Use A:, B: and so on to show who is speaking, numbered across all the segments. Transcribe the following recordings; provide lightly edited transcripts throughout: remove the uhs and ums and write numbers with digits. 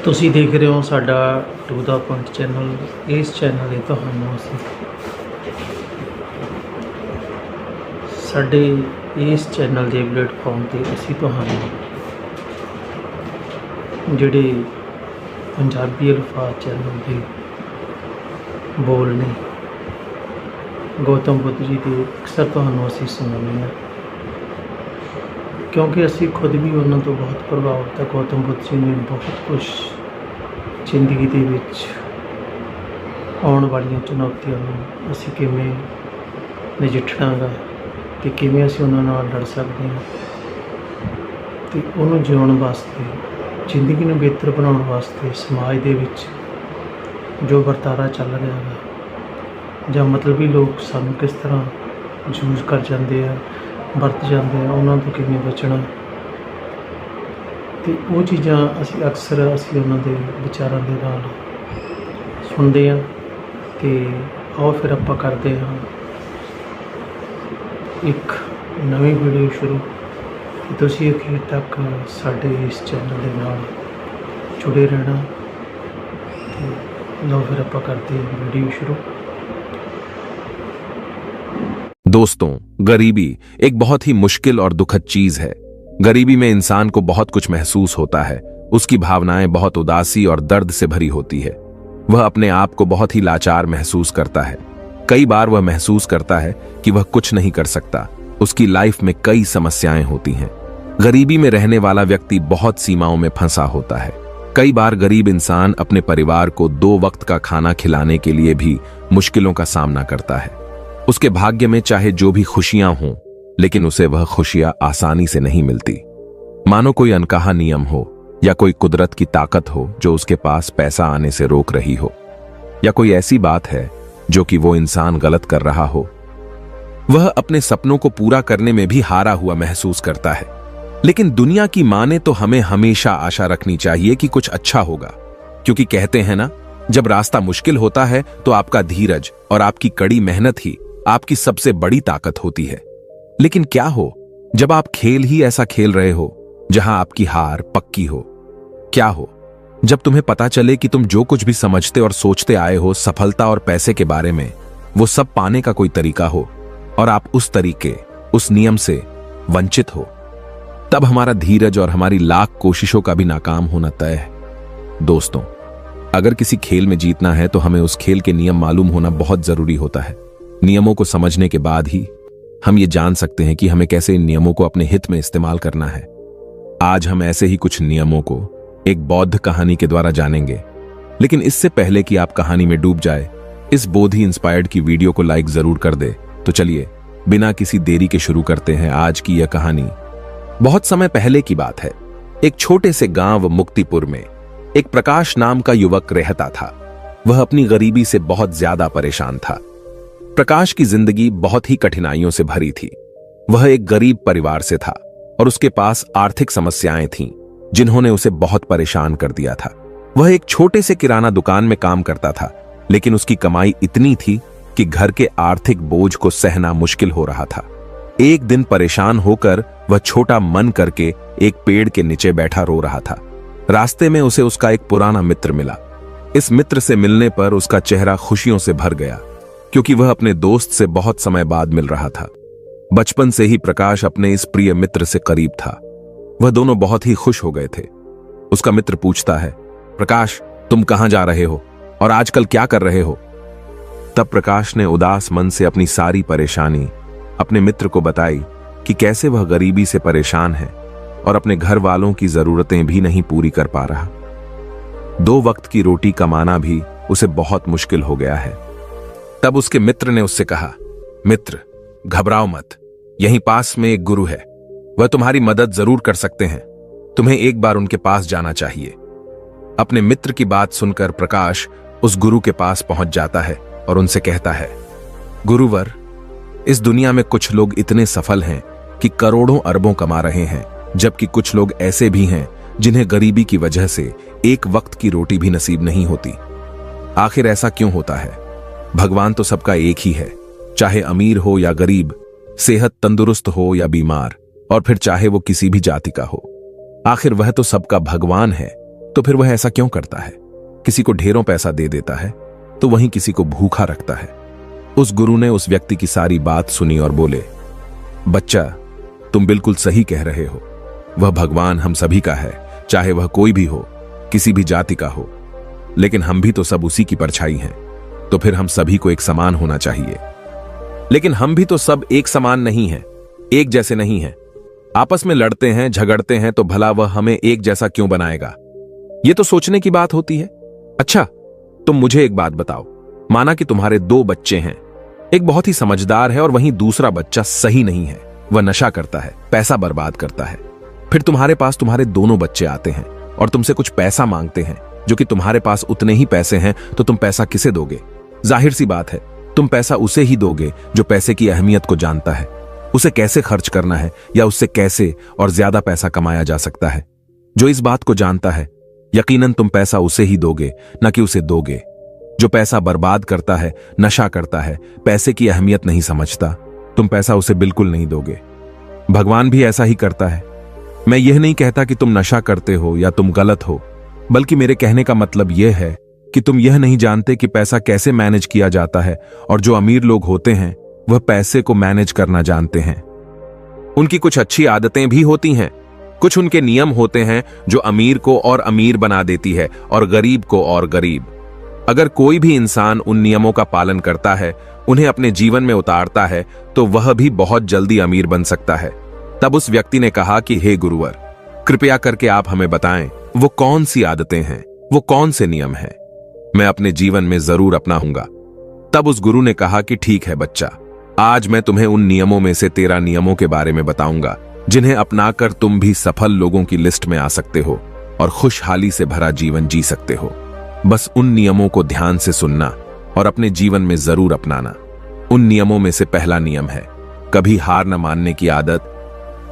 A: ਤੁਸੀਂ ਦੇਖ ਰਹੇ ਹੋ ਸਾਡਾ ਟੂ ਦਾ ਪੁਆਇੰਟ ਚੈਨਲ। ਇਸ ਚੈਨਲ 'ਤੇ ਤੁਹਾਨੂੰ ਅਸੀਂ ਸਾਡੇ ਇਸ ਚੈਨਲ ਦੇ ਪਲੇਟਫਾਰਮ 'ਤੇ ਅਸੀਂ ਤੁਹਾਨੂੰ ਜਿਹੜੇ ਪੰਜਾਬੀ ਅਲਫਾਜ਼ ਚੈਨਲ ਦੇ ਬੋਲ ਨੇ ਗੌਤਮ ਬੁੱਧ ਜੀ ਦੇ ਅਕਸਰ ਤੁਹਾਨੂੰ ਅਸੀਂ ਸੁਣਾਉਂਦੇ ਹਾਂ, ਕਿਉਂਕਿ ਅਸੀਂ ਖੁਦ ਵੀ ਉਹਨਾਂ ਤੋਂ ਬਹੁਤ ਪ੍ਰਭਾਵਿਤ ਹਾਂ। ਗੌਤਮ ਬੁੱਧ ਜੀ ਨੇ ਬਹੁਤ ਕੁਛ ਜ਼ਿੰਦਗੀ ਦੇ ਵਿੱਚ ਆਉਣ ਵਾਲੀਆਂ ਚੁਣੌਤੀਆਂ ਨੂੰ ਅਸੀਂ ਕਿਵੇਂ ਨਜਿੱਠਣਾ ਗਾ ਅਤੇ ਕਿਵੇਂ ਅਸੀਂ ਉਹਨਾਂ ਨਾਲ ਲੜ ਸਕਦੇ ਹਾਂ ਅਤੇ ਉਹਨੂੰ ਜਿਉਣ ਵਾਸਤੇ, ਜ਼ਿੰਦਗੀ ਨੂੰ ਬਿਹਤਰ ਬਣਾਉਣ ਵਾਸਤੇ ਸਮਾਜ ਦੇ ਵਿੱਚ ਜੋ ਵਰਤਾਰਾ ਚੱਲ ਰਿਹਾ ਗਾ ਜਾਂ ਮਤਲਬੀ ਲੋਕ ਸਾਨੂੰ ਕਿਸ ਤਰ੍ਹਾਂ ਯੂਜ਼ ਕਰ ਜਾਂਦੇ ਆ, ਵਰਤ ਜਾਂਦੇ ਆ, ਉਹਨਾਂ ਤੋਂ ਕਿਵੇਂ ਬਚਣਾ। ਅਤੇ ਉਹ ਚੀਜ਼ਾਂ ਅਸੀਂ ਅਕਸਰ ਉਹਨਾਂ ਦੇ ਵਿਚਾਰਾਂ ਦੇ ਨਾਲ ਸੁਣਦੇ ਹਾਂ। ਅਤੇ ਆਓ ਫਿਰ ਆਪਾਂ ਕਰਦੇ ਹਾਂ ਇੱਕ ਨਵੀਂ ਵੀਡੀਓ ਸ਼ੁਰੂ। ਅਤੇ ਤੁਸੀਂ ਅਖੀਰ ਤੱਕ ਸਾਡੇ ਇਸ ਚੈਨਲ ਦੇ ਨਾਲ ਜੁੜੇ ਰਹਿਣਾ। ਅਤੇ ਲਓ ਫਿਰ ਆਪਾਂ ਕਰਦੇ ਹਾਂ ਵੀਡੀਓ शुरू।
B: दोस्तों, गरीबी एक बहुत ही मुश्किल और दुखद चीज है। गरीबी में इंसान को बहुत कुछ महसूस होता है। उसकी भावनाएं बहुत उदासी और दर्द से भरी होती है। वह अपने आप को बहुत ही लाचार महसूस करता है। कई बार वह महसूस करता है कि वह कुछ नहीं कर सकता। उसकी लाइफ में कई समस्याएं होती हैं। गरीबी में रहने वाला व्यक्ति बहुत सीमाओं में फंसा होता है। कई बार गरीब इंसान अपने परिवार को 2 वक्त का खाना खिलाने के लिए भी मुश्किलों का सामना करता है। उसके भाग्य में चाहे जो भी खुशियां हों, लेकिन उसे वह खुशियां आसानी से नहीं मिलती। मानो कोई अनकहा नियम हो या कोई कुदरत की ताकत हो जो उसके पास पैसा आने से रोक रही हो, या कोई ऐसी बात है जो कि वो इंसान गलत कर रहा हो। वह अपने सपनों को पूरा करने में भी हारा हुआ महसूस करता है। लेकिन दुनिया की माने तो हमें हमेशा आशा रखनी चाहिए कि कुछ अच्छा होगा, क्योंकि कहते हैं ना, जब रास्ता मुश्किल होता है तो आपका धीरज और आपकी कड़ी मेहनत ही आपकी सबसे बड़ी ताकत होती है। लेकिन क्या हो जब आप खेल ही ऐसा खेल रहे हो जहां आपकी हार पक्की हो? क्या हो जब तुम्हें पता चले कि तुम जो कुछ भी समझते और सोचते आए हो सफलता और पैसे के बारे में, वो सब पाने का कोई तरीका हो और आप उस तरीके, उस नियम से वंचित हो? तब हमारा धीरज और हमारी लाख कोशिशों का भी नाकाम होना तय है। दोस्तों, अगर किसी खेल में जीतना है तो हमें उस खेल के नियम मालूम होना बहुत जरूरी होता है। नियमों को समझने के बाद ही हम ये जान सकते हैं कि हमें कैसे इन नियमों को अपने हित में इस्तेमाल करना है। आज हम ऐसे ही कुछ नियमों को एक बौद्ध कहानी के द्वारा जानेंगे। लेकिन इससे पहले कि आप कहानी में डूब जाए, इस बोधि इंस्पायर्ड की वीडियो को लाइक जरूर कर दे। तो चलिए बिना किसी देरी के शुरू करते हैं आज की यह कहानी। बहुत समय पहले की बात है। एक छोटे से गांव मुक्तिपुर में एक प्रकाश नाम का युवक रहता था। वह अपनी गरीबी से बहुत ज्यादा परेशान था। प्रकाश की जिंदगी बहुत ही कठिनाइयों से भरी थी। वह एक गरीब परिवार से था और उसके पास आर्थिक समस्याएं थीं, जिन्होंने उसे बहुत परेशान कर दिया था। वह एक छोटे से किराना दुकान में काम करता था, लेकिन उसकी कमाई इतनी थी कि घर के आर्थिक बोझ को सहना मुश्किल हो रहा था। एक दिन परेशान होकर वह छोटा मन करके एक पेड़ के नीचे बैठा रो रहा था। रास्ते में उसे उसका एक पुराना मित्र मिला। इस मित्र से मिलने पर उसका चेहरा खुशियों से भर गया, क्योंकि वह अपने दोस्त से बहुत समय बाद मिल रहा था। बचपन से ही प्रकाश अपने इस प्रिय मित्र से करीब था। वह दोनों बहुत ही खुश हो गए थे। उसका मित्र पूछता है, प्रकाश, तुम कहां जा रहे हो और आजकल क्या कर रहे हो? तब प्रकाश ने उदास मन से अपनी सारी परेशानी अपने मित्र को बताई कि कैसे वह गरीबी से परेशान है और अपने घर वालों की जरूरतें भी नहीं पूरी कर पा रहा। 2 वक्त की रोटी कमाना भी उसे बहुत मुश्किल हो गया है। तब उसके मित्र ने उससे कहा, मित्र, घबराओ मत, यहीं पास में एक गुरु है, वह तुम्हारी मदद जरूर कर सकते हैं। तुम्हें एक बार उनके पास जाना चाहिए। अपने मित्र की बात सुनकर प्रकाश उस गुरु के पास पहुंच जाता है और उनसे कहता है, गुरुवर, इस दुनिया में कुछ लोग इतने सफल हैं कि करोड़ों अरबों कमा रहे हैं, जबकि कुछ लोग ऐसे भी हैं जिन्हें गरीबी की वजह से एक वक्त की रोटी भी नसीब नहीं होती। आखिर ऐसा क्यों होता है? भगवान तो सबका एक ही है, चाहे अमीर हो या गरीब, सेहत तंदुरुस्त हो या बीमार, और फिर चाहे वो किसी भी जाति का हो। आखिर वह तो सबका भगवान है। तो फिर वह ऐसा क्यों करता है? किसी को ढेरों पैसा दे देता है तो वहीं किसी को भूखा रखता है। उस गुरु ने उस व्यक्ति की सारी बात सुनी और बोले, बच्चा, तुम बिल्कुल सही कह रहे हो। वह भगवान हम सभी का है, चाहे वह कोई भी हो, किसी भी जाति का हो। लेकिन हम भी तो सब उसी की परछाई हैं, तो फिर हम सभी को एक समान होना चाहिए। लेकिन हम भी तो सब एक समान नहीं हैं, एक जैसे नहीं हैं। आपस में लड़ते हैं, झगड़ते हैं, तो भला वह हमें एक जैसा क्यों बनाएगा? यह तो सोचने की बात होती है। अच्छा, तुम मुझे एक बात बताओ। माना कि तुम्हारे 2 बच्चे हैं, एक बहुत ही समझदार है और वहीं दूसरा बच्चा सही नहीं है, वह नशा करता है, पैसा बर्बाद करता है। फिर तुम्हारे पास तुम्हारे दोनों बच्चे आते हैं और तुमसे कुछ पैसा मांगते हैं, जो कि तुम्हारे पास उतने ही पैसे हैं, तो तुम पैसा किसे दोगे? जाहिर सी बात है, तुम पैसा उसे ही दोगे जो पैसे की अहमियत को जानता है, उसे कैसे खर्च करना है या उससे कैसे और ज्यादा पैसा कमाया जा सकता है। जो इस बात को जानता है, यकीनन तुम पैसा उसे ही दोगे, न कि उसे दोगे। जो पैसा बर्बाद करता है, नशा करता है, पैसे की अहमियत नहीं समझता, तुम पैसा उसे बिल्कुल नहीं दोगे। भगवान भी ऐसा ही करता है। मैं यह नहीं कहता कि तुम नशा करते हो या तुम गलत हो, बल्कि मेरे कहने का मतलब यह है कि तुम यह नहीं जानते कि पैसा कैसे मैनेज किया जाता है, और जो अमीर लोग होते हैं वह पैसे को मैनेज करना जानते हैं। उनकी कुछ अच्छी आदतें भी होती हैं, कुछ उनके नियम होते हैं जो अमीर को और अमीर बना देती है और गरीब को और गरीब। अगर कोई भी इंसान उन नियमों का पालन करता है, उन्हें अपने जीवन में उतारता है, तो वह भी बहुत जल्दी अमीर बन सकता है। तब उस व्यक्ति ने कहा कि हे गुरुवर, कृपया करके आप हमें बताएं वो कौन सी आदतें हैं, वो कौन से नियम हैं, मैं अपने जीवन में जरूर अपनाऊंगा। तब उस गुरु ने कहा कि ठीक है बच्चा, आज मैं तुम्हें उन नियमों में से 13 नियमों के बारे में बताऊंगा, जिन्हें अपनाकर तुम भी सफल लोगों की लिस्ट में आ सकते हो और खुशहाली से भरा जीवन जी सकते हो। बस उन नियमों को ध्यान से सुनना और अपने जीवन में जरूर अपनाना। उन नियमों में से पहला नियम है कभी हार न मानने की आदत,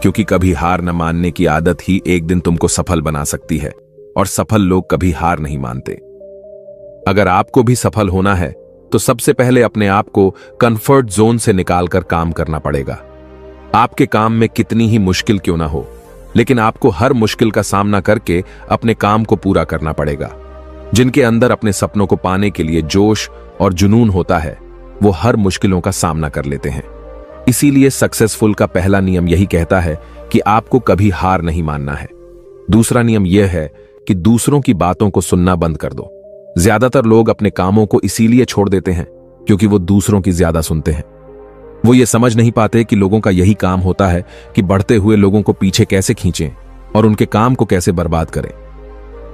B: क्योंकि कभी हार न मानने की आदत ही एक दिन तुमको सफल बना सकती है, और सफल लोग कभी हार नहीं मानते। अगर आपको भी सफल होना है तो सबसे पहले अपने आप को कंफर्ट जोन से निकालकर काम करना पड़ेगा। आपके काम में कितनी ही मुश्किल क्यों ना हो, लेकिन आपको हर मुश्किल का सामना करके अपने काम को पूरा करना पड़ेगा। जिनके अंदर अपने सपनों को पाने के लिए जोश और जुनून होता है, वो हर मुश्किलों का सामना कर लेते हैं। इसीलिए सक्सेसफुल का पहला नियम यही कहता है कि आपको कभी हार नहीं मानना है। दूसरा नियम यह है कि दूसरों की बातों को सुनना बंद कर दो। ज्यादातर लोग अपने कामों को इसीलिए छोड़ देते हैं क्योंकि वो दूसरों की ज्यादा सुनते हैं। वो ये समझ नहीं पाते कि लोगों का यही काम होता है कि बढ़ते हुए लोगों को पीछे कैसे खींचें और उनके काम को कैसे बर्बाद करें।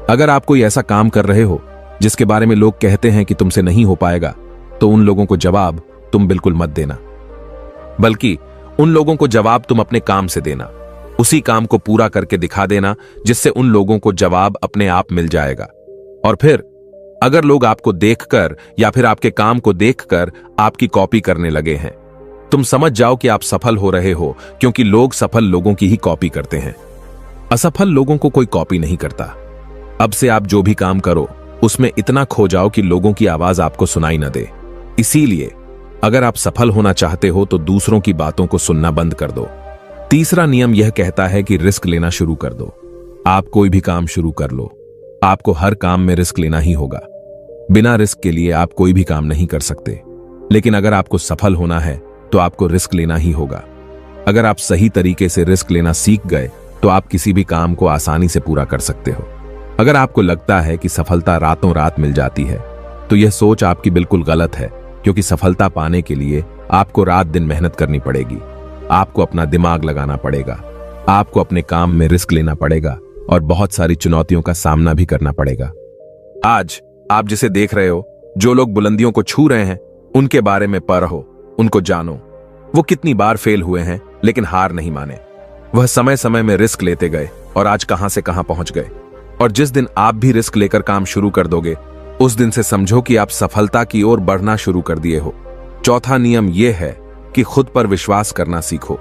B: अगर आप कोई ऐसा काम कर रहे हो जिसके बारे में लोग कहते हैं कि तुमसे नहीं हो पाएगा, तो उन लोगों को जवाब तुम बिल्कुल मत देना, बल्कि उन लोगों को जवाब तुम अपने काम से देना। उसी काम को पूरा करके दिखा देना जिससे उन लोगों को जवाब अपने आप मिल जाएगा। और फिर अगर लोग आपको देखकर या फिर आपके काम को देखकर आपकी कॉपी करने लगे हैं, तुम समझ जाओ कि आप सफल हो रहे हो, क्योंकि लोग सफल लोगों की ही कॉपी करते हैं। असफल लोगों को कोई कॉपी नहीं करता। अब से आप जो भी काम करो उसमें इतना खो जाओ कि लोगों की आवाज आपको सुनाई न दे। इसीलिए अगर आप सफल होना चाहते हो तो दूसरों की बातों को सुनना बंद कर दो। तीसरा नियम यह कहता है कि रिस्क लेना शुरू कर दो। आप कोई भी काम शुरू कर लो, आपको हर काम में रिस्क लेना ही होगा। बिना रिस्क के लिए आप कोई भी काम नहीं कर सकते। लेकिन अगर आपको सफल होना है तो आपको रिस्क लेना ही होगा। अगर आप सही तरीके से रिस्क लेना सीख गए तो आप किसी भी काम को आसानी से पूरा कर सकते हो। अगर आपको लगता है कि सफलता रातों रात मिल जाती है, तो यह सोच आपकी बिल्कुल गलत है, क्योंकि सफलता पाने के लिए आपको रात दिन मेहनत करनी पड़ेगी। आपको अपना दिमाग लगाना पड़ेगा, आपको अपने काम में रिस्क लेना पड़ेगा और बहुत सारी चुनौतियों का सामना भी करना पड़ेगा। आज आप जिसे देख रहे हो, जो लोग बुलंदियों को छू रहे हैं, उनके बारे में पढ़ो, उनको जानो। वो कितनी बार फेल हुए हैं लेकिन हार नहीं माने। वह समय समय में रिस्क लेते गए और आज कहां से कहां पहुंच गए। और जिस दिन आप भी रिस्क लेकर काम शुरू कर दोगे, उस दिन से समझो कि आप सफलता की ओर बढ़ना शुरू कर दिए हो। चौथा नियम यह है कि खुद पर विश्वास करना सीखो।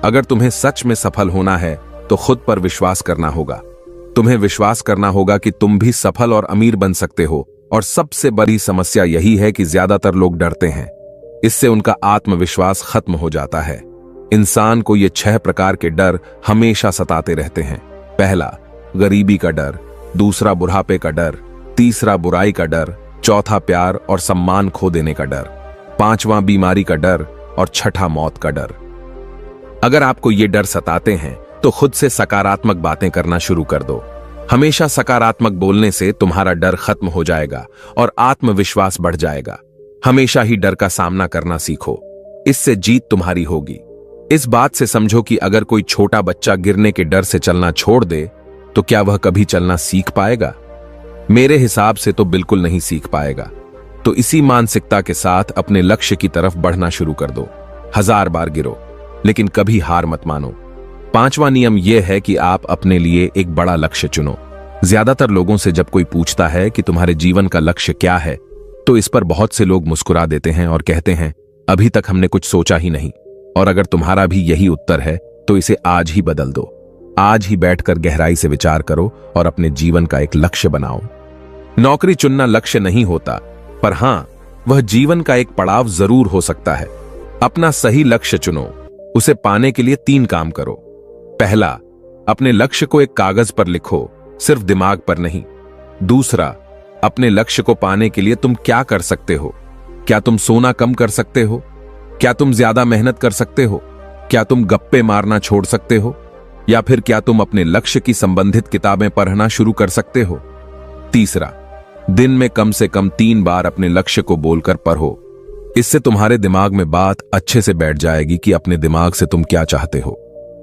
B: अगर तुम्हें सच में सफल होना है तो खुद पर विश्वास करना होगा। तुम्हें विश्वास करना होगा कि तुम भी सफल और अमीर बन सकते हो। और सबसे बड़ी समस्या यही है कि ज्यादातर लोग डरते हैं। इससे उनका आत्मविश्वास खत्म हो जाता है। इंसान को ये 6 प्रकार के डर हमेशा सताते रहते हैं। पहला, गरीबी का डर। दूसरा बुढ़ापे का डर, तीसरा बुराई का डर, चौथा प्यार और सम्मान खो देने का डर, पांचवां बीमारी का डर और छठा मौत का डर। अगर आपको ये डर सताते हैं तो खुद से सकारात्मक बातें करना शुरू कर दो। हमेशा सकारात्मक बोलने से तुम्हारा डर खत्म हो जाएगा और आत्मविश्वास बढ़ जाएगा। हमेशा ही डर का सामना करना सीखो, इससे जीत तुम्हारी होगी। इस बात से समझो कि अगर कोई छोटा बच्चा गिरने के डर से चलना छोड़ दे तो क्या वह कभी चलना सीख पाएगा? मेरे हिसाब से तो बिल्कुल नहीं सीख पाएगा। तो इसी मानसिकता के साथ अपने लक्ष्य की तरफ बढ़ना शुरू कर दो। 1000 बार गिरो, लेकिन कभी हार मत मानो। पांचवा नियम यह है कि आप अपने लिए एक बड़ा लक्ष्य चुनो। ज्यादातर लोगों से जब कोई पूछता है कि तुम्हारे जीवन का लक्ष्य क्या है, तो इस पर बहुत से लोग मुस्कुरा देते हैं और कहते हैं, अभी तक हमने कुछ सोचा ही नहीं। और अगर तुम्हारा भी यही उत्तर है तो इसे आज ही बदल दो। आज ही बैठकर गहराई से विचार करो और अपने जीवन का एक लक्ष्य बनाओ। नौकरी चुनना लक्ष्य नहीं होता, पर हां, वह जीवन का एक पड़ाव जरूर हो सकता है। अपना सही लक्ष्य चुनो। उसे पाने के लिए 3 काम करो। पहला, अपने लक्ष्य को एक कागज पर लिखो, सिर्फ दिमाग पर नहीं। दूसरा, अपने लक्ष्य को पाने के लिए तुम क्या कर सकते हो? क्या तुम सोना कम कर सकते हो? क्या तुम ज्यादा मेहनत कर सकते हो? क्या तुम गप्पे मारना छोड़ सकते हो? या फिर क्या तुम अपने लक्ष्य की संबंधित किताबें पढ़ना शुरू कर सकते हो? तीसरा, दिन में कम से कम 3 बार अपने लक्ष्य को बोलकर पढ़ो। इससे तुम्हारे दिमाग में बात अच्छे से बैठ जाएगी कि अपने दिमाग से तुम क्या चाहते हो।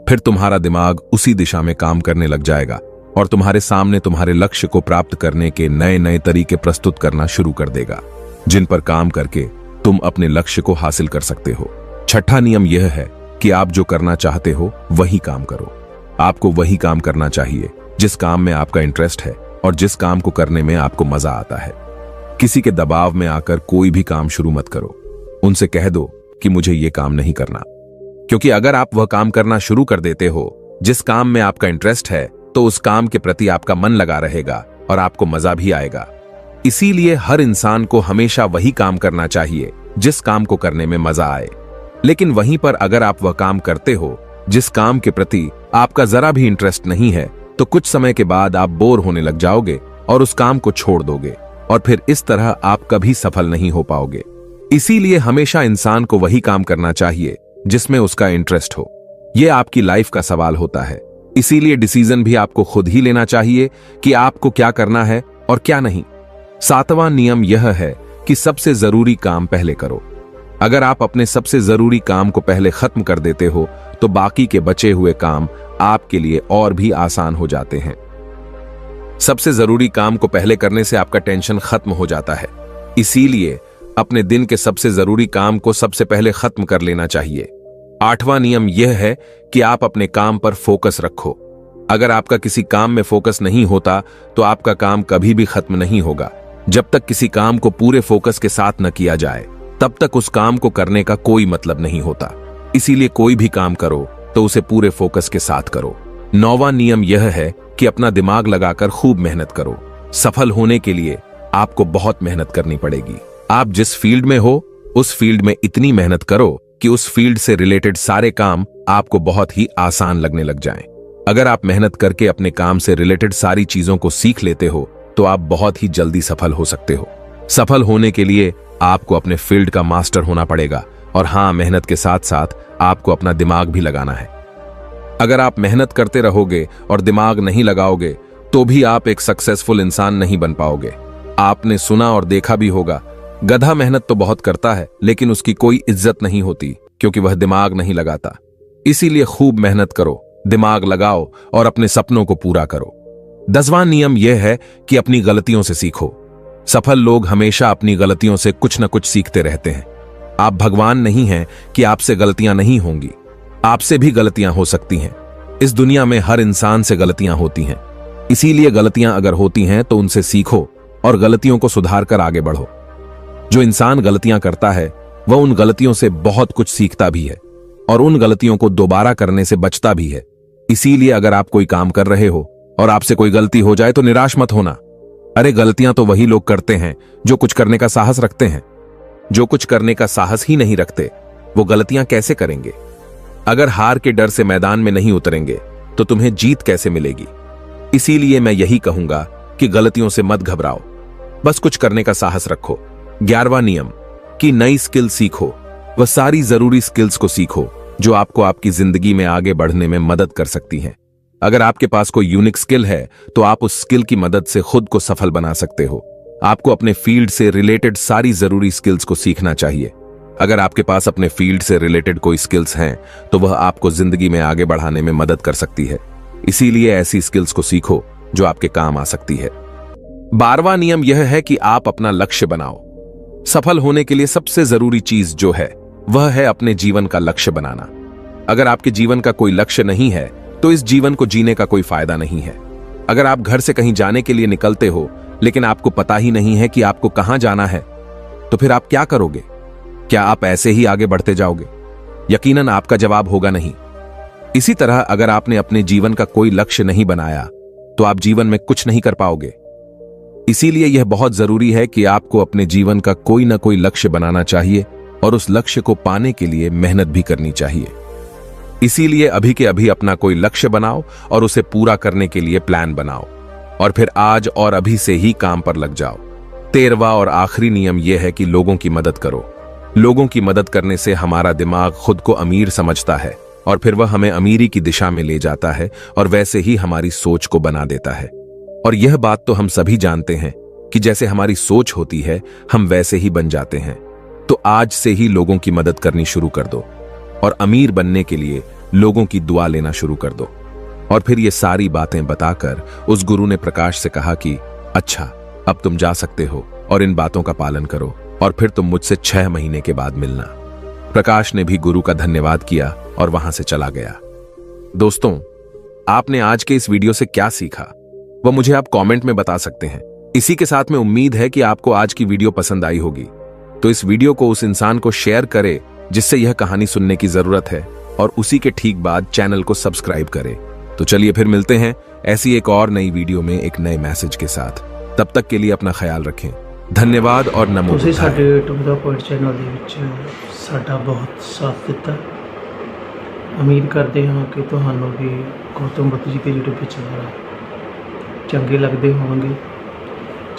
B: फिर तुम्हारा दिमाग उसी दिशा में काम करने लग जाएगा और तुम्हारे सामने तुम्हारे लक्ष्य को प्राप्त करने के नए नए तरीके प्रस्तुत करना शुरू कर देगा, जिन पर काम करके तुम अपने लक्ष्य को हासिल कर सकते हो। छठा नियम यह है कि आप जो करना चाहते हो वही काम करो। आपको वही काम करना चाहिए जिस काम में आपका इंटरेस्ट है और जिस काम को करने में आपको मजा आता है। किसी के दबाव में आकर कोई भी काम शुरू मत करो। उनसे कह दो कि मुझे ये काम नहीं करना, क्योंकि अगर आप वह काम करना शुरू कर देते हो जिस काम में आपका इंटरेस्ट है, तो उस काम के प्रति आपका मन लगा रहेगा और आपको मजा भी आएगा। इसीलिए हर इंसान को हमेशा वही काम करना चाहिए जिस काम को करने में मजा आए। लेकिन वहीं पर अगर आप वह काम करते हो जिस काम के प्रति आपका जरा भी इंटरेस्ट नहीं है, तो कुछ समय के बाद आप बोर होने लग जाओगे और उस काम को छोड़ दोगे और फिर इस तरह आप कभी सफल नहीं हो पाओगे। इसीलिए हमेशा इंसान को वही काम करना चाहिए जिसमें उसका इंटरेस्ट हो। यह आपकी लाइफ का सवाल होता है। इसीलिए डिसीजन भी आपको खुद ही लेना चाहिए कि आपको क्या करना है और क्या नहीं। 7वां नियम यह है कि सबसे जरूरी काम पहले करो। अगर आप अपने सबसे जरूरी काम को पहले खत्म कर देते हो तो बाकी के बचे हुए काम आपके लिए और भी आसान हो जाते हैं। सबसे जरूरी काम को पहले करने से आपका टेंशन खत्म हो जाता है। इसीलिए अपने दिन के सबसे जरूरी काम को सबसे पहले खत्म कर लेना चाहिए। 8वां नियम यह है कि आप अपने काम पर फोकस रखो। अगर आपका किसी काम में फोकस नहीं होता तो आपका काम कभी भी खत्म नहीं होगा। जब तक किसी काम को पूरे फोकस के साथ न किया जाए, तब तक उस काम को करने का कोई मतलब नहीं होता। इसीलिए कोई भी काम करो तो उसे पूरे फोकस के साथ करो। 9वां नियम यह है कि अपना दिमाग लगाकर खूब मेहनत करो। सफल होने के लिए आपको बहुत मेहनत करनी पड़ेगी। आप जिस फील्ड में हो उस फील्ड में इतनी मेहनत करो कि उस फील्ड से रिलेटेड सारे काम आपको बहुत ही आसान लगने लग जाएं। अगर आप मेहनत करके अपने काम से रिलेटेड सारी चीजों को सीख लेते हो तो आप बहुत ही जल्दी सफल हो सकते हो। सफल होने के लिए आपको अपने फील्ड का मास्टर होना पड़ेगा और हां, मेहनत के साथ साथ आपको अपना दिमाग भी लगाना है। अगर आप मेहनत करते रहोगे और दिमाग नहीं लगाओगे तो भी आप एक सक्सेसफुल इंसान नहीं बन पाओगे। आपने सुना और देखा भी होगा, गधा मेहनत तो बहुत करता है लेकिन उसकी कोई इज्जत नहीं होती क्योंकि वह दिमाग नहीं लगाता। इसीलिए खूब मेहनत करो, दिमाग लगाओ और अपने सपनों को पूरा करो। 10वां नियम यह है कि अपनी गलतियों से सीखो। सफल लोग हमेशा अपनी गलतियों से कुछ न कुछ सीखते रहते हैं। आप भगवान नहीं हैं कि आपसे गलतियां नहीं होंगी। आपसे भी गलतियां हो सकती हैं। इस दुनिया में हर इंसान से गलतियां होती हैं। इसीलिए गलतियां अगर होती हैं तो उनसे सीखो और गलतियों को सुधार कर आगे बढ़ो। जो इंसान गलतियां करता है वह उन गलतियों से बहुत कुछ सीखता भी है और उन गलतियों को दोबारा करने से बचता भी है। इसीलिए अगर आप कोई काम कर रहे हो और आपसे कोई गलती हो जाए तो निराश मत होना। अरे, गलतियां तो वही लोग करते हैं जो कुछ करने का साहस रखते हैं। जो कुछ करने का साहस ही नहीं रखते वो गलतियां कैसे करेंगे? अगर हार के डर से मैदान में नहीं उतरेंगे तो तुम्हें जीत कैसे मिलेगी? इसीलिए मैं यही कहूंगा कि गलतियों से मत घबराओ, बस कुछ करने का साहस रखो। 11वां नियम कि नई स्किल सीखो। वह सारी जरूरी स्किल्स को सीखो जो आपको आपकी जिंदगी में आगे बढ़ने में मदद कर सकती हैं। अगर आपके पास कोई यूनिक स्किल है तो आप उस स्किल की मदद से खुद को सफल बना सकते हो। आपको अपने फील्ड से रिलेटेड सारी जरूरी स्किल्स को सीखना चाहिए। अगर आपके पास अपने फील्ड से रिलेटेड कोई स्किल्स हैं तो वह आपको जिंदगी में आगे बढ़ाने में मदद कर सकती है। इसीलिए ऐसी स्किल्स को सीखो जो आपके काम आ सकती है। 12वां नियम यह है कि आप अपना लक्ष्य बनाओ। सफल होने के लिए सबसे जरूरी चीज जो है वह है अपने जीवन का लक्ष्य बनाना। अगर आपके जीवन का कोई लक्ष्य नहीं है तो इस जीवन को जीने का कोई फायदा नहीं है। अगर आप घर से कहीं जाने के लिए निकलते हो लेकिन आपको पता ही नहीं है कि आपको कहां जाना है, तो फिर आप क्या करोगे? क्या आप ऐसे ही आगे बढ़ते जाओगे? यकीनन आपका जवाब होगा नहीं। इसी तरह अगर आपने अपने जीवन का कोई लक्ष्य नहीं बनाया तो आप जीवन में कुछ नहीं कर पाओगे। इसीलिए यह बहुत जरूरी है कि आपको अपने जीवन का कोई ना कोई लक्ष्य बनाना चाहिए और उस लक्ष्य को पाने के लिए मेहनत भी करनी चाहिए। इसीलिए अभी के अभी अपना कोई लक्ष्य बनाओ और उसे पूरा करने के लिए प्लान बनाओ और फिर आज और अभी से ही काम पर लग जाओ। 13वां और आखिरी नियम यह है कि लोगों की मदद करो। लोगों की मदद करने से हमारा दिमाग खुद को अमीर समझता है और फिर वह हमें अमीरी की दिशा में ले जाता है और वैसे ही हमारी सोच को बना देता है। और यह बात तो हम सभी जानते हैं कि जैसे हमारी सोच होती है हम वैसे ही बन जाते हैं। तो आज से ही लोगों की मदद करनी शुरू कर दो और अमीर बनने के लिए लोगों की दुआ लेना शुरू कर दो। और फिर ये सारी बातें बताकर उस गुरु ने प्रकाश से कहा कि अच्छा, अब तुम जा सकते हो और इन बातों का पालन करो और फिर तुम मुझसे 6 महीने के बाद मिलना। प्रकाश ने भी गुरु का धन्यवाद किया और वहां से चला गया। दोस्तों, आपने आज के इस वीडियो से क्या सीखा वह मुझे आप कमेंट में बता सकते हैं। इसी के साथ में उम्मीद है कि आपको आज की वीडियो पसंद आई होगी। तो इस वीडियो को उस इंसान को शेयर करें जिससे यह कहानी सुनने की जरूरत है और उसी के ठीक बाद चैनल को सब्सक्राइब करें। तो चलिए फिर मिलते हैं ऐसी एक और नई वीडियो में एक नए मैसेज के साथ। तब तक के लिए अपना ख्याल रखें। धन्यवाद और नमो
A: ਤੁਸੀਂ
B: बुद्धाय।
A: ਸਾਡੇ YouTube ਦਾ ਪੁਆਇੰਟ ਚੈਨਲ ਦੇ ਵਿੱਚ ਸਾਡਾ ਬਹੁਤ ਸਾਥ ਦਿੱਤਾ। ਉਮੀਦ ਕਰਦੇ ਹਾਂ ਕਿ ਤੁਹਾਨੂੰ ਵੀ ਗੌਤਮ ਬੁੱਧ ਜੀ ਦੇ ਜਿਹੜੇ ਵਿਚਾਰ ਚੰਗੇ ਲੱਗਦੇ ਹੋਣਗੇ।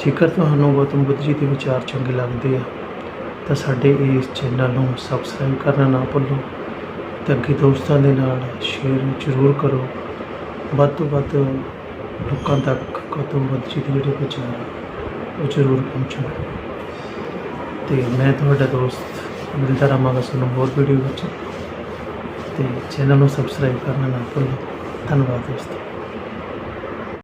A: ਜੇਕਰ ਤੁਹਾਨੂੰ ਗੌਤਮ ਬੁੱਧ ਜੀ ਦੇ ਵਿਚਾਰ ਚੰਗੇ ਲੱਗਦੇ ਆ ਤਾਂ ਸਾਡੇ ਇਸ ਚੈਨਲ ਨੂੰ ਸਬਸਕ੍ਰਾਈਬ ਕਰਨਾ ਨਾ ਭੁੱਲੋ ਤੇ ਅੱਗੇ ਦੋਸਤਾਂ ਦੇ ਨਾਲ ਸ਼ੇਅਰ ਜ਼ਰੂਰ ਕਰੋ। ਵੱਧ ਤੋਂ ਵੱਧ ਲੋਕਾਂ ਤੱਕ ਗੌਤਮ ਬੁੱਧ ਜੀ ਦੇ ਜਿਹੜੇ ਵਿਚਾਰ ਆ ਉਹ ਜ਼ਰੂਰ ਪਹੁੰਚਣ। ਤੇ ਮੈਂ ਤੁਹਾਡਾ ਦੋਸਤ ਮਿਲਦਾ ਰਹਾਂਗਾ ਤੁਹਾਨੂੰ ਹੋਰ ਵੀਡੀਓ ਵਿੱਚ। ਤੇ ਚੈਨਲ ਨੂੰ ਸਬਸਕ੍ਰਾਈਬ ਕਰਨਾ ਨਾ ਭੁੱਲੋ। ਧੰਨਵਾਦ ਦੋਸਤੋ।